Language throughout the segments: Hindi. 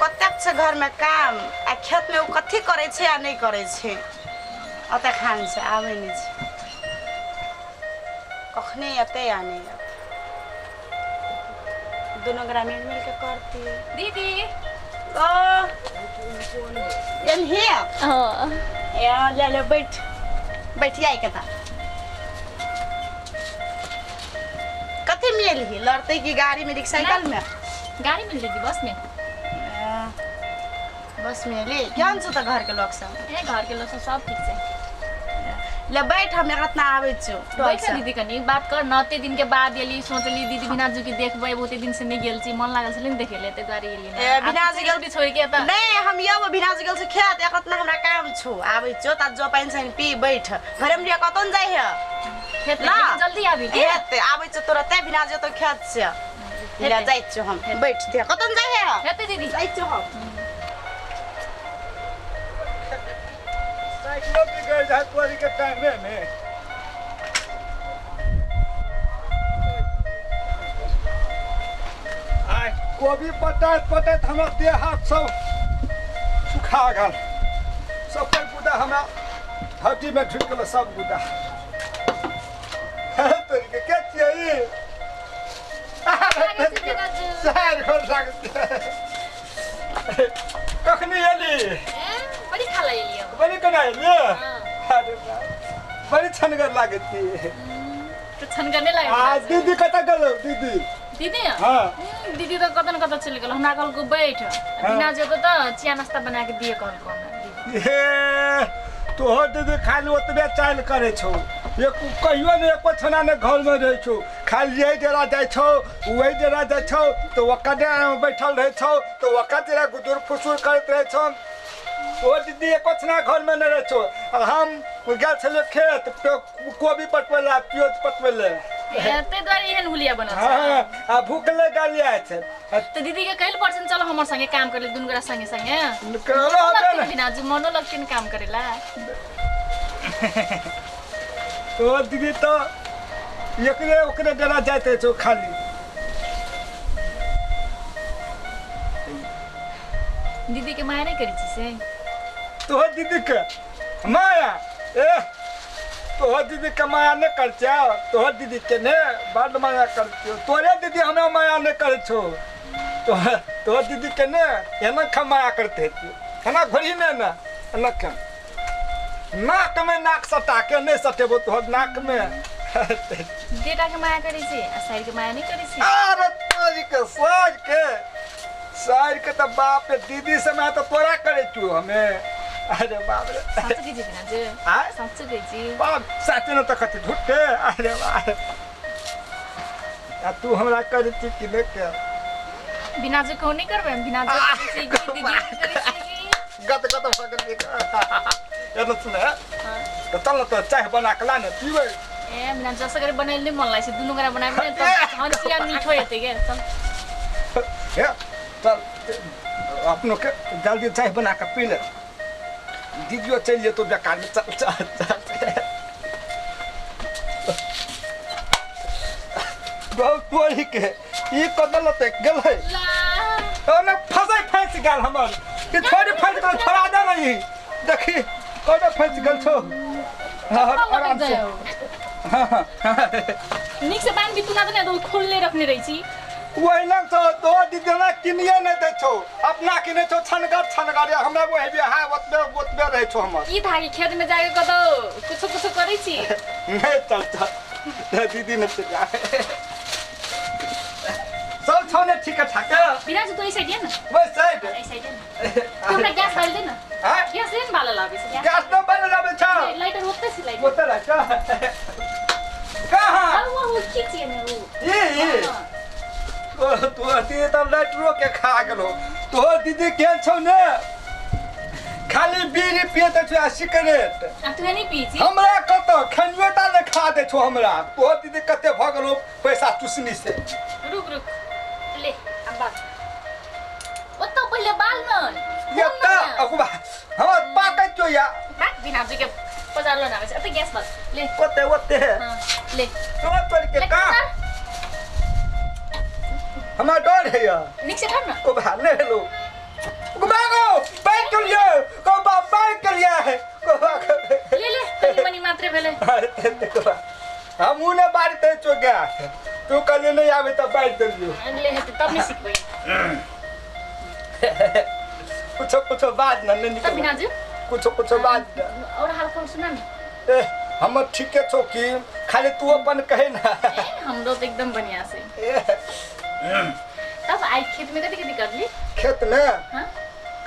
कतेक छे घर में काम आ खेत में कथी करे छे या नहीं करे छे अते खान से आवे नहीं छे कखने अते या नहीं दोनों ग्रामीण मिल के करती दीदी ओ इन हियर हां या ले बैठ बैठिया के था कथी मिल ही लड़ते की गाड़ी में साइकिल में गाड़ी में दीदी बस में बस में ले क्या छ त घर के लोग सब ए घर के लोग सब ठीक से ले बैठ हम इतना आवे छु बैठ दीदी कनी बात कर नते दिन के बाद एली सोचली दीदी बिनाजू की देखबै बहुते दिन से नहीं गेल छी मन लागल छले देखे ले ते द्वारे एली ए बिनाजू जल्दी छोड़ के त नहीं हम यो बिनाजू गेल से खेत इतना हमरा काम छु आवे छु त जो पाइन छैन पी बैठ घर में कतन जाय है खेत ना जल्दी आबी के खेत आवे छु तुरंत बिनाजू तो खेत से ले जाय छु हम बैठ दे कतन जाय है हेते दीदी जाय छु हम साइकिल भी गए जाए तोरी के टाइम में आय कोबी पटात हमरा देह हाथ सब सुखा गल सब पर गुदा हमरा हड्डी में ढुक गेल सब गुदा तोरी के के छियै चार घर लागत कखनी एली बड़ी खा लेली बड़ी कना एली अरे बड़ी छनगर लागत थी तो छनगने लागे आ दीदी कता गेल दीदी दीदी हां दीदी तो कतन चल गेल हमरा कल को बैठ बिना जे तो चिया नाश्ता बना के दिए कल को हे तोहर दीदी खाली ओतबे चाल करे छौ एक कहियो ने एको छना ने घर में रह छौ खाली यही डेरा जाय छौ वही डेरा जाय छौ तो ओका डेरा में बैठल रह छौ तो ओका तेरा गुदुर फुसुर करत रह छौ ओ दीदी एको छना घर में न रह छौ और हम गेल छले खेत कोबी पटवेला प्याज पटवेले ते द्वारे एहन हुलिया बनल हां आ भूख ले गालिया छै तो दीदी के कहल परसन चलो हमर संगे काम करे दुन गोरा संगे संगे करो हबे ना बिना जो मनो लगतिन काम करेला ओ दीदी तो एकरे ओकरे डेरा जाते छौ खाली दीदी के माया नहीं करी छी से तोहर दीदी के माया ए तोहर दीदी के माया नहीं कर छौ तोहर दीदी के ने बड़ माया कर छौ तोरे दीदी हमरा माया नहीं कर छौ तोहर दीदी के ने एना ख माया करते खाना घोड़ी ने ना अलग नाक में नाक सटा के नहीं सटेबो तोहर नाक में बेटा के माया करी छी आ साइड के माया नहीं करी छी अरे तोरी के साइड के तो बाप रे दीदी से मैं तो तोरा करे तू हमें अरे बाप रे सच की जी बिना जे हां सच की जी बाप सच न तो कति झूठे अरे बाप आ तू हमरा करे छी कि ले के बिना जे को नहीं करबे बिना जे दीदी करी छी गत भगन के ये तो सुन हां तो चल तो चाय बना के लाने पीबे ए बिना जस करे बनैल नहीं मन लाइ छै दुनु गरा बनाबे तो हंसिया मीठो हेते के चल हे चल अपनो के जल्दी चाय बना के पी ले दीदियो चल जे तो बेकार में चल बहुत तोरी के ई कदल ते गेल है ला ओने फंस गेल हमर कि छोड़ी फंस गेल छोड़ा दे नहीं देखी कोने फंस गेल छो आराम से निक से बांध भी तू ना तो खोलले रखने रही छी वही लग तो दो दीदी किनिए नहीं दे छो अपना किने छो छनगर हमरा वो हेबे हां ओतबे रहे छो हमर ई धागे खेत में जाके कतो कुछ करै छी नहीं चलता दीदी ने से जा सब छोने ठीक ठाक बिना जो तो इस साइड है ना वो साइड इस साइड है तुमने गैस डाल दे ना हां गैस लेन वाला लावे से गैस तो बन लावे छ लाइटर होते से लाइटर होते रहा कहां अब वो खींचिए ना वो ये तो अति त लाइटरो के खा गेलो तो दीदी के छौ ने खाली बीड़ी पियत छ सिगरेट आ तू नहीं पी छी हमरा कतो खंजोटा ने खा दे छौ हमरा तो दीदी कते भ गेलो पैसा चुसनी से रुक ले अब बात ओ तो पहले बाल न ये त अकुबा हमर पाकत छौ या बात बिना जी के बाजार लो ना अते गैस बस ले ओते हां ले तो तोर के का हमरा डर है या निक से खा ना ओ भा ले लो गया तू कल नहीं आवे तो बैठ दियो ले हेते तब नहीं सिखबै कुछ बात न नहीं तब बिनाजु कुछ बात और हाल सुना न ए हम ठीके छौ कि खाली तू अपन कहे ना हमरो तो एकदम बढ़िया से तब आई खेत में कथी करली खेत में हां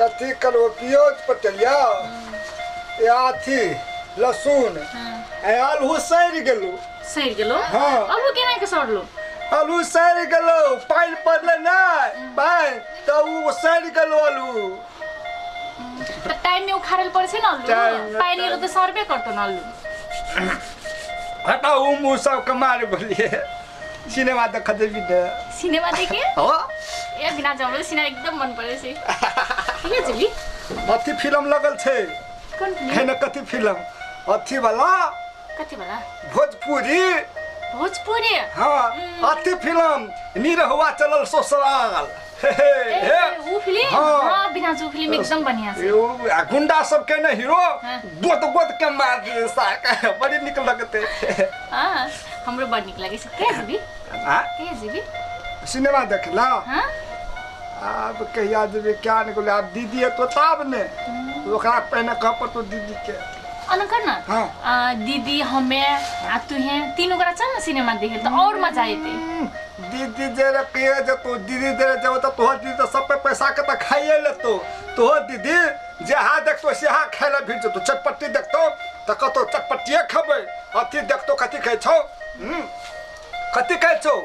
कथी करो प्याज पटलिया या थी लहसुन ए आलू सैर गेलो हाँ आलू केना के सड़लो आलू सैर गेलो पानी पड़ले ना पानी तो वो सैर गेलो आलू त टाइम में उखाड़ल पड़े छै न आलू पानी गेलो तो सरबे करतो न आलू हटाओ मुँह सब कमार बोलिए सिनेमा देख देबी ने सिनेमा देखे हो ए बिना जमले सिनेमा एकदम मन पड़े छै के जली अथी फिल्म लगल छे कोन है ना कथी फिल्म अथी वाला कथी वाला भोजपुरी हाँ अथी फिल्म निरहुआ चलल ससुराल ऊ फिल्म हाँ। हां बिना जो फिल्म एकदम बढ़िया छै गुंडा सब के ना हीरो हाँ। गोद के मार दे साका बड़ी निक लगते हां हमरो बड़ निक लागे छै के जेबी हां के जेबी सिनेमा देखला हां अब कहिया जेबे क्या ने बोले अब दीदी है तो ताब ने ओकरा पहने कह पर तो दीदी के अनकर ना हाँ। दीदी हमें आ तू हैं तीनों करा चल ना सिनेमा देखे तो और मजा आते दीदी जरा कहे जे तो दीदी जरा जब तो तोहर दीदी तो सब पे पैसा के तो खाइए ले तो तोहर दीदी जहाँ देखतो सेहा खाए ला भिड़ तो चटपटी देखतो तो कतो चटपटिए खबे अथी देखतो कथी खाइ छौ कथी खाइ छौ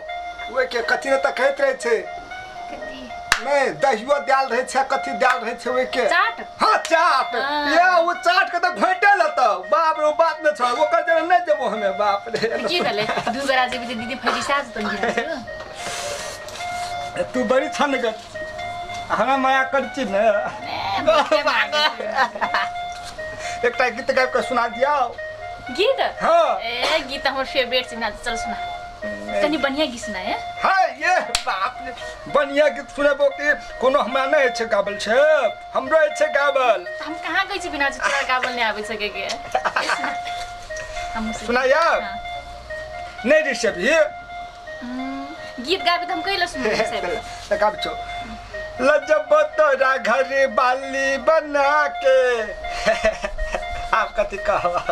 ओए के कथी त कहत रहे छे नहीं दहियो डाल रहे छे कथी डाल रहे छे ओए के चाट हां चाट ये वो चाट के तो घोटे लत बाप रे बात न छ ओकर जरा नहीं देबो हमें बाप रे की भेले दू बेरा जेबी दीदी फैरी साज तो नहीं तू बड़ी छन ग हमरा माया करची ने एकटा गीत गाबि के सुना दिया गीत हां ए गीत हमर फेवरेट छै ना चल सुना तनी बढ़िया गीत सुना है हां ये बाप रे बढ़िया गीत सुनेबो कि कोनो हमरा नहीं छै गाबल छै हमरो छै गाबल हम कहां गई छी बिना तोरा गाबल नहीं आबै सके के हम सुना यार नहीं ऋषभ ये गीत गाबे त हम कहिला सुन से गाब छो लजब तोरा घर बाली बना के आप कथी कहवा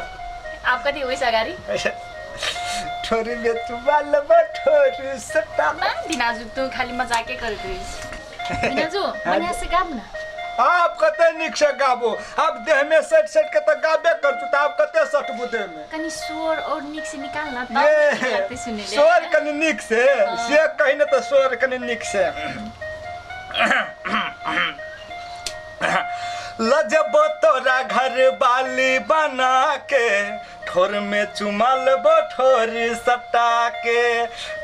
आप कथी होइस अगारी ठोरी में तू बाल ठोरी सटा ना दिनाजु तू खाली मजाके करत रहिस दिनाजु बढ़िया से गाब ना आप कते निक से गाबो आप देह में सेट सेट के त गाबे कर तू त आप कते सटबू देह में कनी स्वर और निक से निकाल ना तब लगते सुने ले स्वर कनी निक से कहीं न तो स्वर कनी निक से लजब तोरा घर बाली बना के ठोर में चुमल ठोर सटा के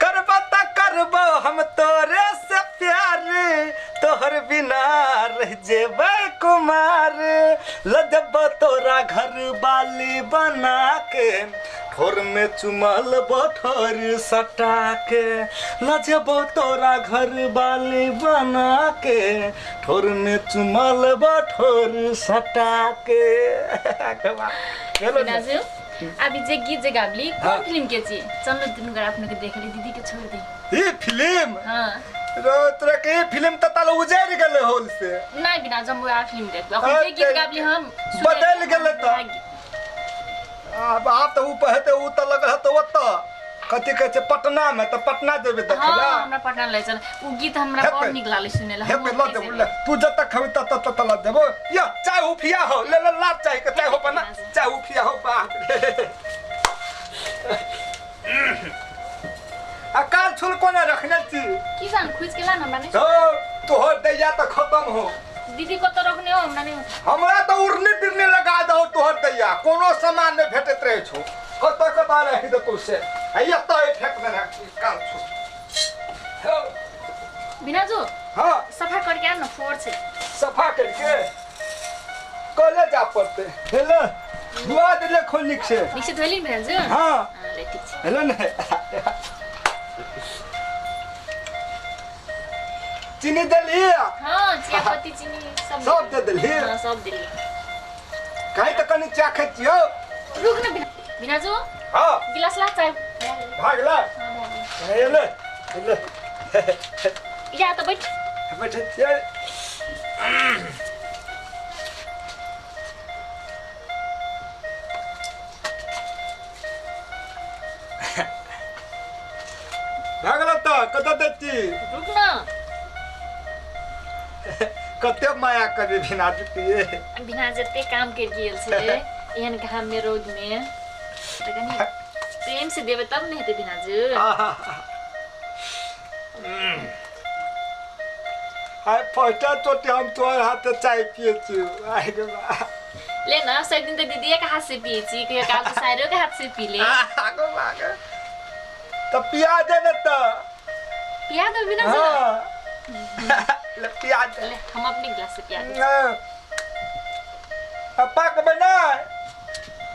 करबा त करबो हम तोरे से प्यार तोहर बिना रह जेबै कुमार लजब तोरा घर बाली बना के ठोर में चुमल ठोर सटा के लजब तोरा घर बाली बना के ठोर में चुमल ठोर सटा के दिनाजु अभी जे गीत जे गाबली कौन फिल्म के छी चलो दिन कर अपने के देख ले दीदी के छोड़ दे ये फिल्म हां रो तोरा के फिल्म त तालो उजैर गेले होल से नहीं बिना जम्बो आ फिल्म देख अपन जे गीत गाबली हम बदल गेले त अब आप तो ऊपर है तो उ त लग है तो ओत कथी कहे छै पटना में त पटना जेबे देखला हां हमरा पटना ले चल उ गीत हमरा बड़ निक लागले सुने ला हे पे ल दे तू जत तक खबी तत तत ल देबो या चाय उफिया हो ले ले लात चाय के चाय हो बना चाय उफिया हो बाप अकाल छुल कोने रखने छी की जान खुज के ला ना माने तो तोहर दैया त खत्म हो दीदी को तो रखने हो हमरा नहीं हमरा तो उड़ने फिरने लगा दो तोहर दैया कोनो सामान नहीं भेटत रहे छो कत रही दे तू से आइया तो फेंक देना काल छो बिना जो हां सफा करके आ ना फोड़ से सफा करके कॉलेज जा पड़ते हेलो दुआ दे खोनिक से निश्चित होली बिना जो हां ले ठीक छै हेलो ने चीनी दली हां चियापत्ती चीनी सब दे दली हां सब दिली काहे त कनी चाखै छियो रुक ना बिना जो हां गिलास ला चाय भागला हां ये ले ले या तो बैठ बैठ ये भागला त कता देती रुक न कते माया करे बिना जुटिए बिना जते काम कर गेल से एहन घाम में रोद में तकनी प्रेम से देवे तब नहीं हेते बिना जु हाय फटा तो हम तोर हाथ चाय पिए छु आइ गे बा ले न सब दिन त दीदी के हाथ से पिए छी के काल तो सारो के हाथ से पी ले आगो लागे त पिया दे न त पिया दो बिना जु हां ले पिया दे ले हम अपने गिलास से पिया दे अपा के बना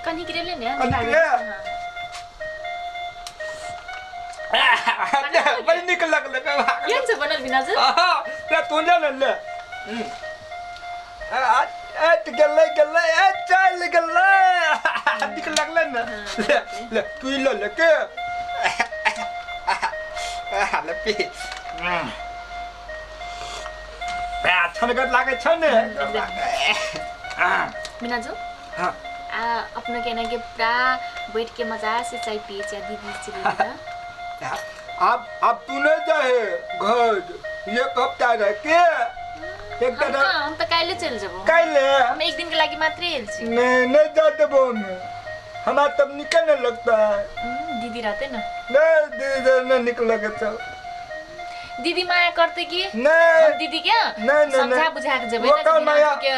कनी के ले ने कनी के? बड़ी निक लगले का ये से बनल बिना जु ले तू ले ले एट गले गले ए चल गले निक लगले न ले तू ले के ले पी छनगत लागे छ ने बिना जु हां अपने कहना के पूरा बैठ के मजा से चाय पिए छी दीदी से ले अब तू नहीं जाए घर ये कब जा रहे के एक हम तो काले चल जबो काले हम एक दिन के लागी मात्र एल छी नहीं जाते वो में हमारा तब निकलने लगता है दीदी रहते ना नहीं दीदी नहीं निकल तो दीदी माया करते कि नहीं दीदी क्या नहीं समझा बुझा के जब वो कर माया के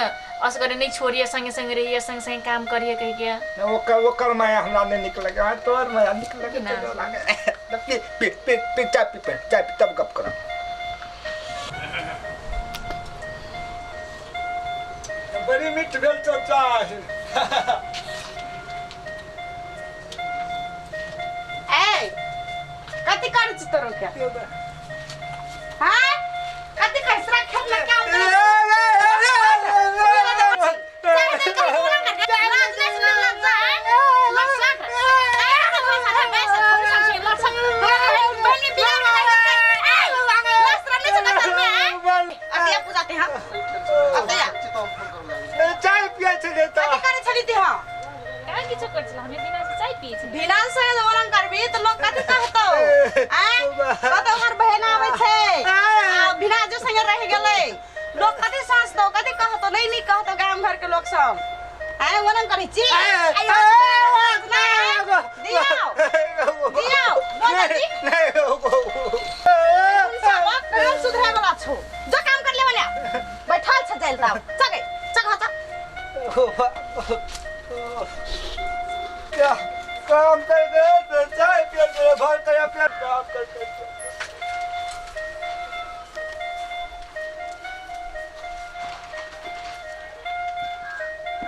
अस करे नहीं छोड़िए संगे संगे रहिए संग संग काम करिए कह के वो कर माया हमरा नहीं निकल गया तोर माया निकल गया ना। तो लागे पी पी पी पी चाय पी तब गप करो बड़ी मीठ भेल तो चाय ए कति कर छी तोरो के हां कति कसरा खेत में काम चाय पिया छले तो काय किछो कर छला हमें बिना से चाय पिए छी लोग कति सास दो कति कहतो नहीं कहतो गांव घर के लोग सब आए वरन करी छी सुधरे वाला छो जो काम कर ले वाला बैठल छ जाइल ताव चगे चग क्या काम कर दे चाय पिया भर कर